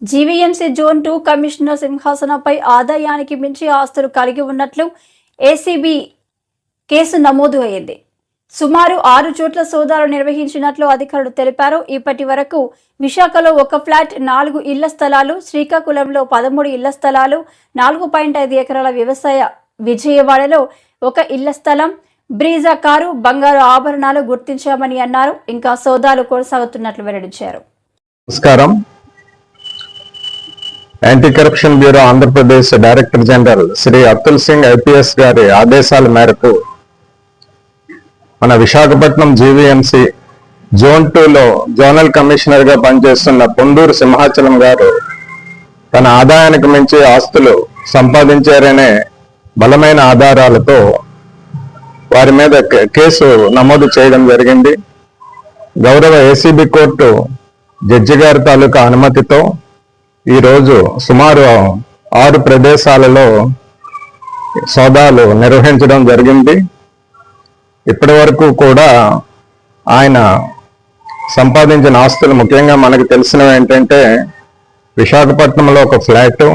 GVMC zone 2 commissioner సింహాసనంపై ఆదాయానికి మించి ఆస్తులు కలిగి ఉన్నట్లు ఏసీబీ కేసు నమోదు అయింది. సుమారు 6 చోట్ల సోదాలు నిర్వహించినట్లు అధికారులు తెలిపారు. ఇప్పటి వరకు విశాఖలో 1 ఫ్లాట్, 4 ఇళ్ల స్థలాలు, శ్రీకాకుళంలో 13 ఇళ్ల స్థలాలు, 4.5 ఎకరాల వ్యవసాయ, విజయవాడలో 1 ఇళ్ల స్థలం, బ్రీజా కారు, బంగారు ఆభరణాలు గుర్తించామని అన్నారు. ఇంకా సోదాలు కొనసాగుతున్నట్లు వెల్లడించారు. నమస్కారం. Anti corruption bureau Andhra Pradesh director general Shri Atul Singh IPS గారి ఆదేశాల మేరకు మన విశాఖపట్నం జీవీఎంసీ జోన్ 2లో జోనల్ కమిషనర్ గా పనిచేస్తున్న పొందూరు సింహాచలం గారు తన ఆదాయానికి మించి ఆస్తులు సంపాదించారనే బలమైన ఆధారాలతో వారి మీద కేసు నమోదు చేయడం జరిగింది. గౌరవ ఏసీబీ కోర్టు జడ్జి గారి తాలూకా అనుమతితో ఈరోజు సుమారు 6 ప్రదేశాలలో సోదాలు నిర్వహించడం జరిగింది. ఇప్పటి వరకు కూడా ఆయన సంపాదించిన ఆస్తులు ముఖ్యంగా మనకు తెలిసినవి ఏంటంటే విశాఖపట్నంలో 1 ఫ్లాటు,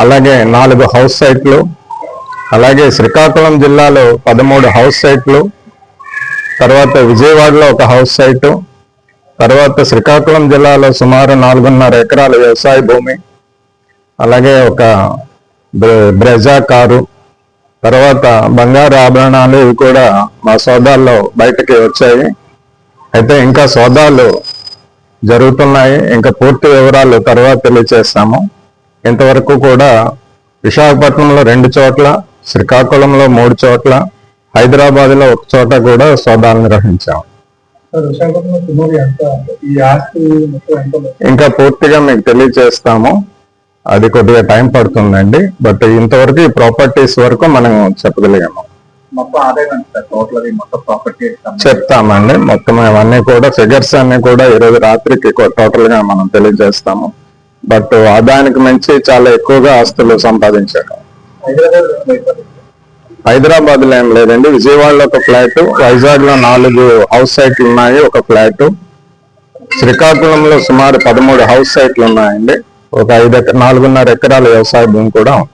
అలాగే 4 హౌస్ సైట్లు, అలాగే శ్రీకాకుళం జిల్లాలో 13 హౌస్ సైట్లు, తర్వాత విజయవాడలో 1 హౌస్ సైటు, తర్వాత శ్రీకాకుళం జిల్లాలో సుమారు 4.5 ఎకరాల వ్యవసాయ భూమి, అలాగే 1 బ్రెజా కారు, తర్వాత బంగారు ఆభరణాలు, ఇవి కూడా మా సోదాల్లో బయటకి వచ్చాయి. అయితే ఇంకా సోదాలు జరుగుతున్నాయి. ఇంకా పూర్తి వివరాలు తర్వాత తెలియజేస్తాము. ఇంతవరకు కూడా విశాఖపట్నంలో 2 చోట్ల, శ్రీకాకుళంలో 3 చోట్ల, హైదరాబాద్లో 1 చోట కూడా సోదాలు నిర్వహించాము. ఇంకా పూర్తిగా మీకు తెలియజేస్తాము. అది కొద్దిగా టైం పడుతుందండి. బట్ ఇంతవరకు ఈ ప్రాపర్టీస్ వరకు మనం చెప్పగలిగాము. చెప్తామండి. మొత్తం అవన్నీ కూడా ఫిగర్స్ అన్ని కూడా ఈరోజు రాత్రికి టోటల్ గా మనం తెలియజేస్తాము. బట్ ఆదాయానికి మించి చాలా ఎక్కువగా ఆస్తులు సంపాదించారు. హైదరాబాద్ లో ఏం లేదండి. విజయవాడలో 1 ఫ్లాట్, వైజాగ్ లో 4 హౌస్ సైట్లు ఉన్నాయి, 1 ఫ్లాట్, శ్రీకాకుళంలో సుమారు 13 హౌస్ సైట్లు ఉన్నాయండి, 4.5 ఎకరాల వ్యవసాయ భూమి కూడా ఉంది.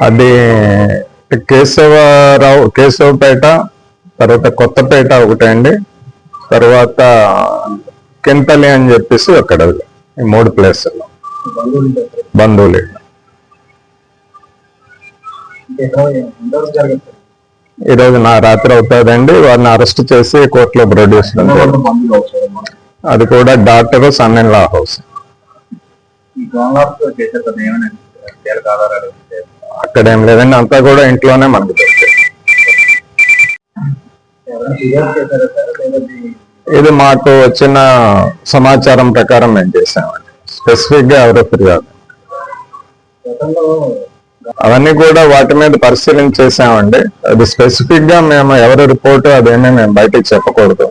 అది కేశవపేట, తర్వాత కొత్తపేట ఒకటి అండి, తర్వాత కింతలి అని చెప్పేసి అక్కడ ఈ 3 ప్లేసుల్లో బంధువులు. ఈరోజు రాత్రి అవుతుందండి. వారిని అరెస్ట్ చేసి కోర్టులో ప్రొడ్యూస్. అది కూడా doctor, son in law house. అక్కడ ఏం లేదండి, అంతా కూడా ఇంట్లోనే మనకు దొరుకుతుంది. ఇది మాకు వచ్చిన సమాచారం ప్రకారం మేము చేసామండి. స్పెసిఫిక్ గా ఎవరో ఫిర్యాదు అవన్నీ కూడా వాటి మీద పరిశీలన చేసామండి. అది స్పెసిఫిక్ గా మేము ఎవరి రిపోర్టు అదేమీ మేము బయటకు చెప్పకూడదు.